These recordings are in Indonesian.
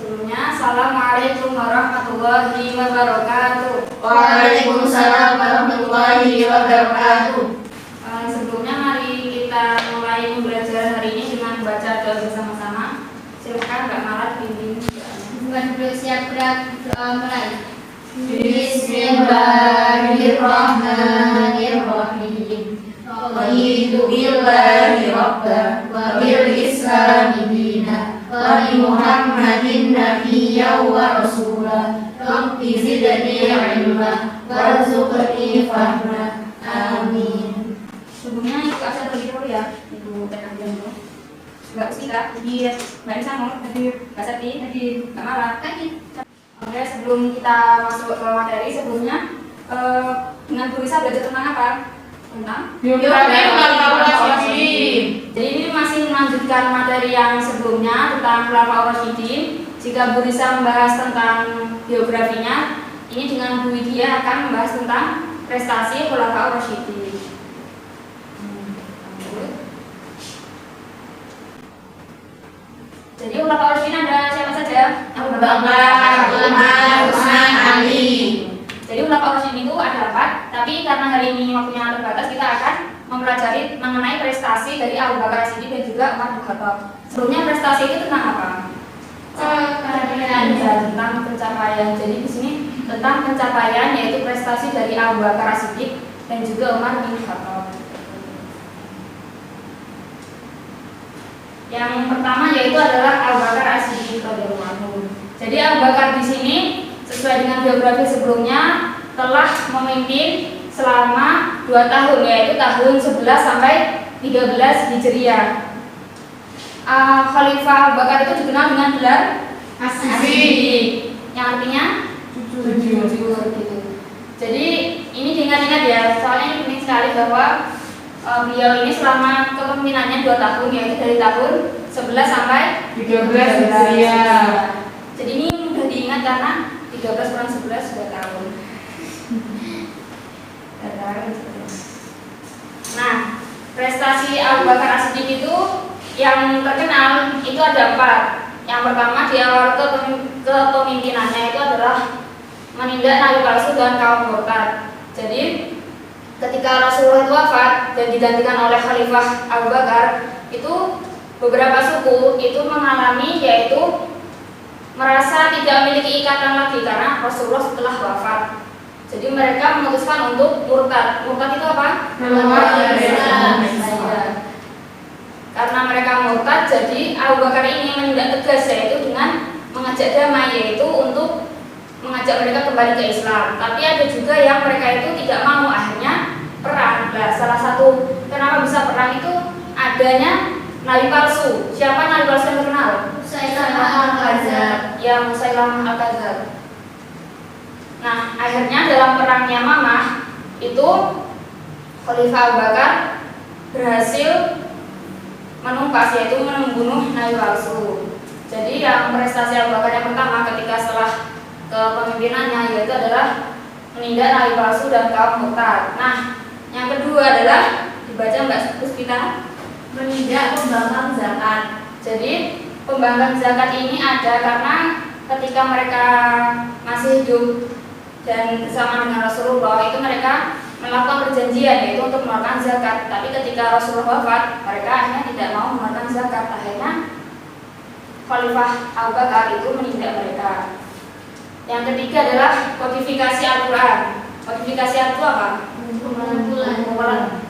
Sebelumnya, Assalamualaikum warahmatullahi wabarakatuh. Waalaikumsalam warahmatullahi wabarakatuh. Sebelumnya mari kita mulai pembelajaran hari ini dengan membaca doa bersama-sama. Silakan Mbak Mala pimpin. Siap gerak, doa mulai. Bismillahirrahmanirrahim. Raditu billahi rabban wa bil islami dinan wa bi Muhammadin nabiyyan wa rasulan. Rabbi zidni ilma warzuqni fahma. Amin. Sebelumnya Ibu Asya terlebih dahulu ya, Ibu Tenang dulu. Mbak Usita, hadir. Mbak Nisa mau hadir. Mbak Sati, hadir. Mbak Mala, hadir. Oke, sebelum kita masuk ke materi, sebelumnya dengan Bu Risa belajar tentang apa? Tentang Biografi Khulafaur Rasyidin. Jadi ini masih melanjutkan materi yang sebelumnya tentang Khulafaur Rasyidin. Jika Bu Risa membahas tentang biografinya, ini dengan Bu Widya akan membahas tentang prestasi Khulafaur Rasyidin. Jadi Khulafaur Rasyidin ada siapa saja? Abu Bakar, Umar, Utsman, Ali. Jadi Khulafaur Rasyidin itu ada 4, tapi karena hari ini waktunya terbatas, kita akan mempelajari mengenai prestasi dari Abu Bakar As-Siddiq dan juga Umar bin Khattab. Sebelumnya prestasi itu tentang apa? Tentang pencapaian. Jadi di sini tentang pencapaian, yaitu prestasi dari Abu Bakar As-Siddiq dan juga Umar bin Khattab. Yang pertama yaitu adalah Abu Bakar As-Siddiq radhiyallahu anhu. Jadi Abu Bakar di sini sesuai dengan biografi sebelumnya telah memimpin selama 2 tahun, yaitu tahun 11 sampai 13 Hijriah. Khalifah Abu Bakar itu dikenal dengan gelar As-Siddiq, yang artinya jujur gitu. Jadi ini diingat-ingat ya, soalnya ini penting sekali bahwa beliau ini selama kepemimpinannya 2 tahun, yaitu dari tahun 11 sampai 13 Hijriah. Jadi ini mudah diingat karena 13 kurang 11 2 tahun. Nah, prestasi Abu Bakar As-Siddiq itu yang terkenal itu ada 4. Yang pertama, di awal kepemimpinannya itu adalah menindak nabi palsu dan kaum murtad. Jadi ketika Rasulullah itu wafat dan digantikan oleh Khalifah Abu Bakar, itu beberapa suku itu mengalami yaitu merasa tidak memiliki ikatan lagi karena Rasulullah setelah wafat. Jadi mereka memutuskan untuk murtad. Murtad itu apa? Keluar dari Islam. Karena mereka murtad, jadi Abu Bakar ini menindak tegas yaitu dengan mengajak damai, yaitu untuk mengajak mereka kembali ke Islam. Tapi ada juga yang mereka itu tidak mau, akhirnya perang. Nah, salah satu kenapa bisa perang itu adanya nabi palsu. Siapa nabi palsu yang terkenal? Musailamah al-Kadzdzab. Ya, Musailamah al-Kadzdzab. Nah, akhirnya dalam perang Yamamah itu Khalifah Abu Bakar berhasil menumpas, yaitu membunuh nabi palsu. Jadi yang prestasi Abu Bakar yang pertama ketika setelah kepemimpinannya yaitu adalah menindak nabi palsu dan kaum murtad. Nah, yang kedua adalah dibaca Mbak Puspita, Menindak pembangkang zakat. Jadi pembangkang zakat ini ada karena ketika mereka masih hidup dan bersama dengan Rasulullah itu mereka melakukan perjanjian yaitu untuk mengeluarkan zakat. Tapi ketika Rasulullah wafat, mereka akhirnya tidak mau mengeluarkan zakat. Akhirnya Khalifah Abu Bakar itu menindak mereka. Yang ketiga adalah kodifikasi Al-Quran. Kodifikasi Al-Quran apa? Pengumpulan.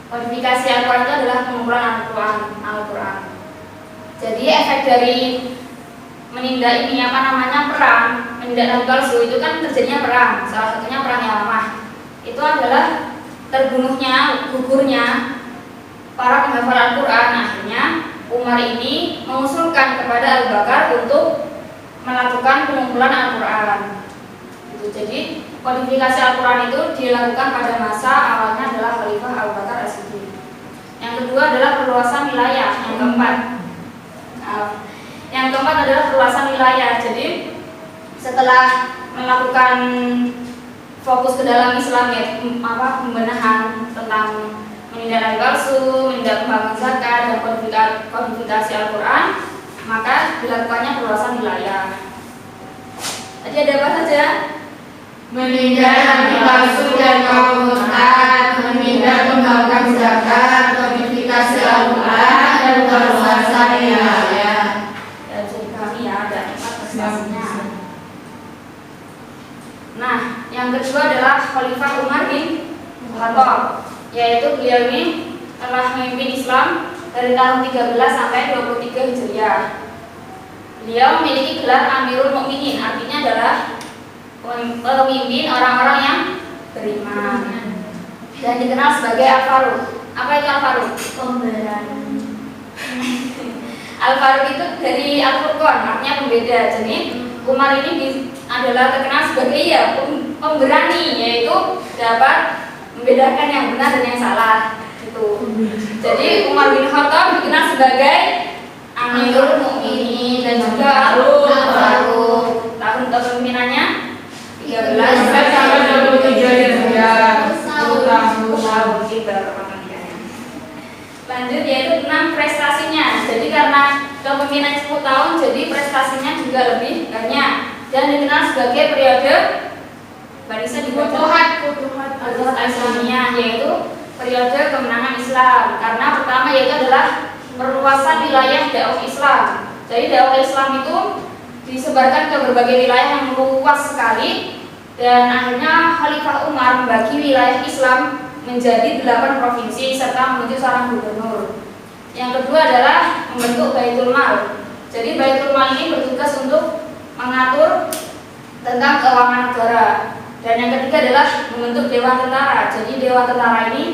Kodifikasi Al-Quran itu adalah pengumpulan Al-Quran. Jadi efek dari menindak ini perang, menindak nabi palsu itu kan terjadinya perang. Salah satunya perang Yamamah. Itu adalah terbunuhnya, gugurnya para penghafal Al-Quran. Akhirnya Umar ini mengusulkan kepada Abu Bakar untuk melakukan pengumpulan Al-Quran. Jadi kodifikasi Al-Quran itu dilakukan pada masa awalnya adalah Khalifah Abu Bakar As-Siddiq. Yang kedua adalah perluasan wilayah. Yang keempat adalah perluasan wilayah. Jadi setelah melakukan fokus ke dalam Islam, ya pembenahan tentang menindak nabi palsu, menindak pembangkang zakat dan kodifikasi Al-Quran, maka dilakukannya perluasan wilayah. Tadi ada apa saja? Menindak nabi palsu dan kaum murtad, menindak pembangkang zakat, kodifikasi Al-Quran, dan perluasan wilayah. Ya, jadi kami ya ada 4 prestasinya. Nah, yang kedua adalah Khalifah Umar bin Khattab, yaitu beliau ini telah memimpin Islam dari tahun 13 sampai 23 Hijriah. Beliau memiliki gelar Amirul Mukminin, artinya adalah pemimpin orang-orang yang beriman, dan dikenal sebagai Al-Faruq. Apa itu Al-Faruq? Pemberani. Al-Faruq itu dari Al-Furqan, artinya pembeda. Jadi Umar ini adalah terkenal sebagai pemberani, yaitu dapat membedakan yang benar dan yang salah. Itu. Jadi Umar bin Khattab dikenal sebagai Amirul Mukminin dan juga Al-Faruq. Tahun kepemimpinannya 13 sampai 23 Hijriah. tahun kita. Lanjut yaitu 6 prestasinya. Jadi karena kepemimpinan 10 tahun, jadi prestasinya juga lebih banyak dan dikenal sebagai periode barisan Futuhat Islamiyah, yaitu periode kemenangan Islam. Karena pertama yaitu adalah perluasan wilayah dakwah Islam. Jadi dakwah Islam itu disebarkan ke berbagai wilayah yang luas sekali, dan akhirnya Khalifah Umar membagi wilayah Islam menjadi 8 provinsi serta menunjuk seorang gubernur. Yang kedua adalah membentuk Baitul Mal. Jadi Baitul Mal ini bertugas untuk mengatur tentang keuangan negara. Dan yang ketiga adalah membentuk Dewan Tentara. Jadi Dewan Tentara ini,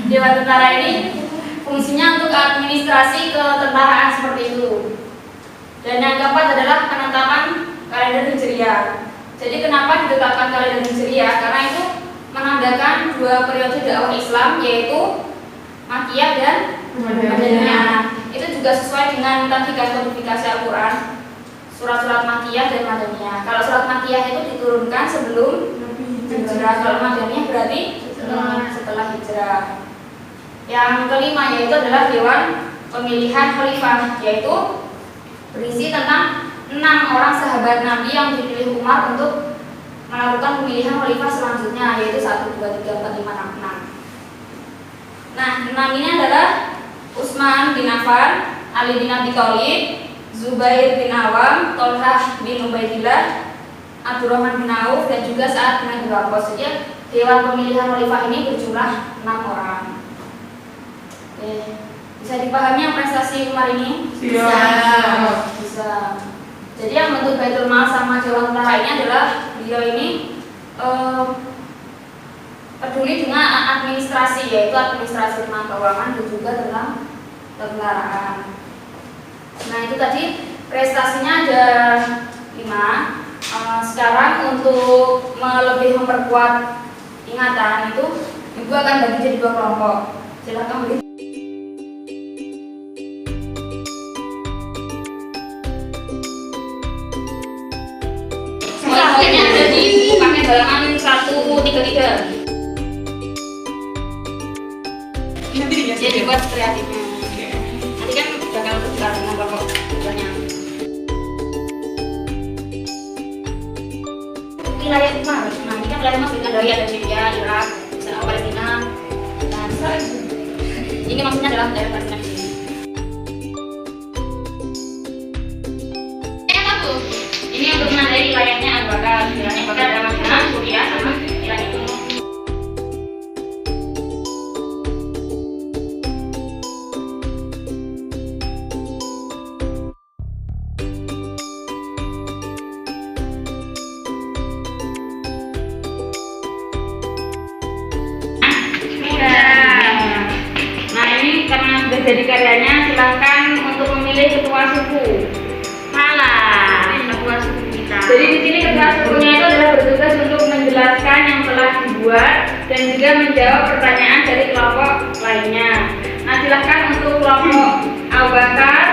Dewan Tentara ini fungsinya untuk administrasi ketentaraan seperti itu. Dan yang keempat adalah penetapan kalender Hijriah. Jadi kenapa ditetapkan kalender Hijriah? Karena itu menandakan 2 periode dakwah Islam, yaitu Makkiyah dan Madaniyah. Itu juga sesuai dengan tadi kodifikasi Al-Quran, surat-surat Makkiyah dan Madaniyah. Kalau surat Makkiyah itu diturunkan sebelum Hijrah, kalau Madaniyah berarti setelah Hijrah. Yang kelima yaitu adalah Dewan Pemilihan Khalifah, yaitu berisi tentang 6 orang sahabat Nabi yang dipilih Umar untuk melakukan pemilihan khalifah selanjutnya, yaitu 1, 2, 3, 4, 5, 6. Nah, 6 ini adalah Utsman bin Affan, Ali bin Abi Thalib, Zubair bin Awam, Tolhah bin Ubaidillah, Abdurrahman bin Auf, dan juga Sa'ad bin Abi Waqqas. Jadi Dewan Pemilihan Khalifah ini berjumlah 6 orang. Oke. Bisa dipahami yang prestasi Umar ini? Bisa. Jadi yang bentuk Baitul Mal sama Dewan Tentara ini adalah beliau ini peduli dengan administrasi, yaitu administrasi tentang keuangan dan juga tentang ketentaraan. Nah itu tadi prestasinya ada 5. Sekarang untuk lebih memperkuat ingatan itu, Ibu akan bagi jadi 2 kelompok. Silakan beri. Semuanya ada di pakai halaman 133. Jadi buat kreatifnya. Nanti kan bakal bertukar dengan kelompok tujuannya. Wilayah Umar. Nah ini kan wilayah Mas dari ada Syria, Irak, Israel, Palestina, dan Israel. Ini maksudnya adalah daerah Palestina di sini. Ini untuk menandai wilayahnya Abu Bakar. Wilayahnya Abu Bakar adalah Madinah, Suriah, sama Irak itu. Nah ini karena sudah jadi karyanya, silahkan untuk memilih ketua suku. Ketua suku kita. Jadi di sini ketua sukunya itu adalah bertugas untuk menjelaskan yang telah dibuat dan juga menjawab pertanyaan dari kelompok lainnya. Nah silahkan untuk kelompok Abu Bakar.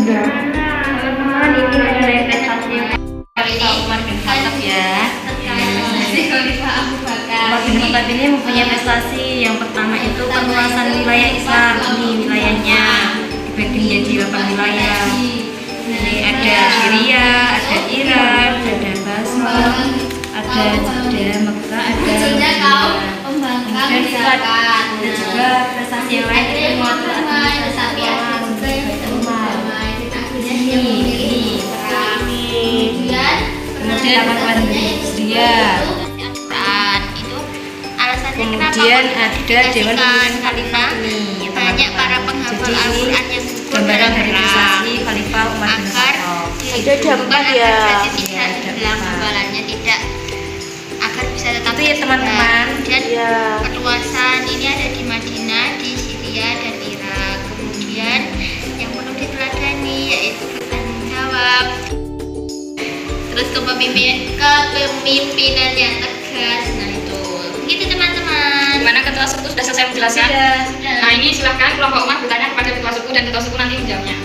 Teman-teman, ini adalah prestasi Khalifah Umar bin Khattab ya. Umar bin Khattab ini mempunyai prestasi yang pertama itu perluasan wilayah Islam. Ini wilayahnya dibagi menjadi 8 wilayah. Ini ada Syria, ada Irak, ada Basra, ada Jeddah, Mekah, ada dan juga prestasi yang lain itu mengatur administrasi kemudian kemudian ada Dewan Pimpinan Khalifah ini banyak para penghafal Al-Quran yang gambaran dari prestasi Khalifah Umar bin Khattab. Ada dampak ya. Dalam hafalannya tidak agar bisa tetap itu ya teman-teman. Dan perluasan ini ada di Madinah, di Syria dan Irak. Kemudian yang perlu diteladani yaitu bertanggung jawab. Terus kepemimpinan yang tegas. Nah itu, begitu teman-teman. Gimana ketua suku sudah selesai menjelaskan? Sudah. Nah ini silahkan kelompok umat bertanya kepada ketua suku dan ketua suku nanti menjawabnya.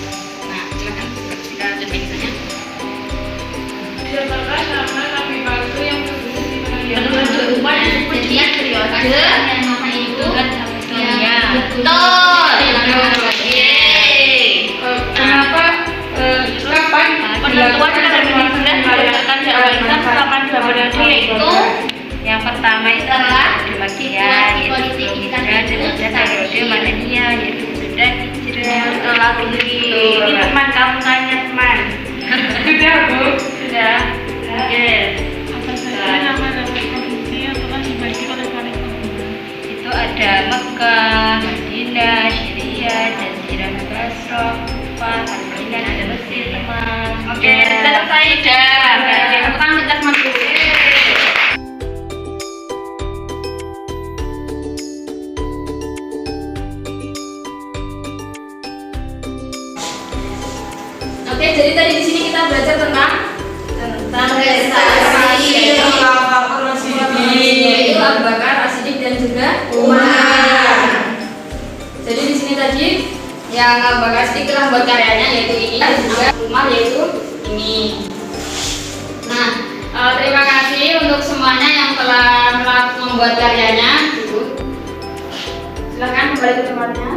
Nah silahkan kita jadi ditanya. Siapakah nama nabi palsu yang Penduduk umat jadi periode yang nama itu ya betul. Kenapa kapan Penentuan kepemimpinan berdasarkan jabatan selama 2 periode yaitu yang pertama itu adalah di Madinah, yaitu kemudian periode Madaniyah, yaitu sudah hijrah setelah ini teman kamu tanya teman. sudah Bu? Sudah. Oke. Nama-nama provinsi yang telah dibagi oleh Khalifah. Itu ada Mekah, Madinah, Syria, Jazirah Basra, Kufah, Al-Madinah, ada Mesir teman. Oke, sudah selesai dah. Tepuk tangan untuk teman dulu. Oke, jadi tadi di sini kita belajar tentang prestasi yaitu Abu Bakar, As-Siddiq dan juga Umar. Jadi di sini tadi yang Abu Bakar As-Siddiq telah buat karyanya yaitu ini dan juga Umar yaitu ini. Nah, terima kasih untuk semuanya yang telah membuat karyanya. Silahkan kembali ke tempatnya.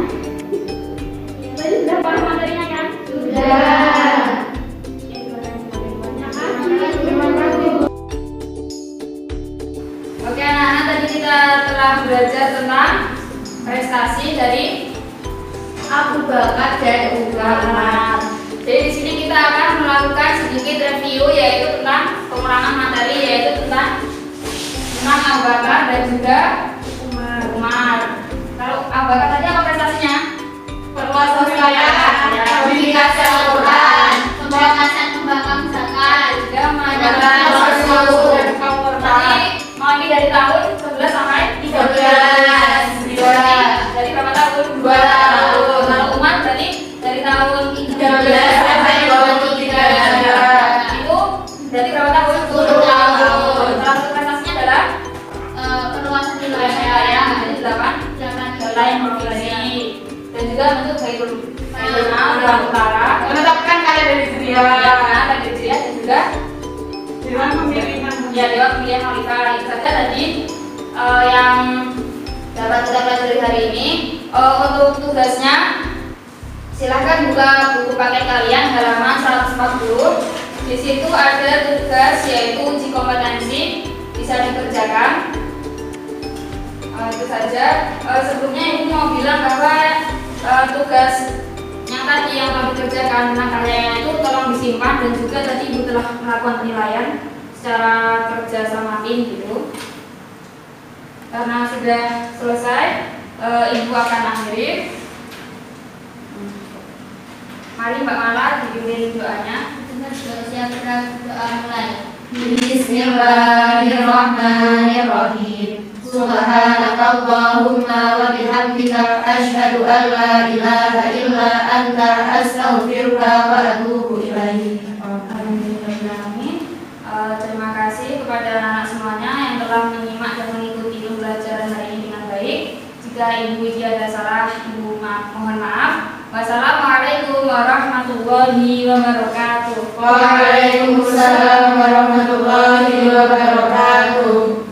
Tadi sudah paham materinya kan? Sudah. Oke anak-anak, tadi kita telah belajar tentang prestasi dari Abu Bakar dan Umar. Jadi di sini kita akan melakukan sedikit review yaitu tentang pengulangan materi yaitu tentang Abu Bakar dan juga Umar. Kalau Abu Bakar tadi apa prestasinya? Perluasan wilayah, publikasi Al-Quran, pembangkang zakat, Juga mengajarkan Rasul. Tadi mau ini dari tahun 11 sampai 13. Dari berapa tahun? 2 tahun. Kalau Umar berarti dari tahun 13 sampai 23. Itu berarti berapa tahun? 10 tahun. Salah satu prestasinya adalah Perluasan wilayah. Jadi 8 wilayah provinsi. Dan juga untuk Baitul Mal Utara. Menetapkan kalian dari Syria. Dan juga Dewan Pemilihan. ya Dewan Pemilihan Khalifah. Itu saja tadi yang dapat kita pelajari hari ini. Untuk tugasnya silahkan buka buku paket kalian halaman 140. Di situ ada tugas yaitu uji kompetensi, bisa dikerjakan. Itu saja. Sebelumnya ibu mau bilang bahwa tugas yang tadi yang kami kerjakan tentang karyanya itu tolong disimpan dan juga tadi ibu telah melakukan penilaian secara kerja sama tim gitu. Karena sudah selesai, ibu akan akhiri. Mari Mbak Mala dipimpin doanya. Siap doa mulai. Bismillahirrahmanirrahim. Subhanakallahumma wa bihamdika asyhadu an la ilaha illa anta astaghfiruka wa atubu ilaik. Terima kasih kepada anak-anak semuanya yang telah menyimak dan mengikuti pembelajaran hari ini dengan baik. Jika ibu ada salah, ibu mohon maaf. Wassalamualaikum warahmatullahi wabarakatuh. Waalaikumsalam warahmatullahi wabarakatuh.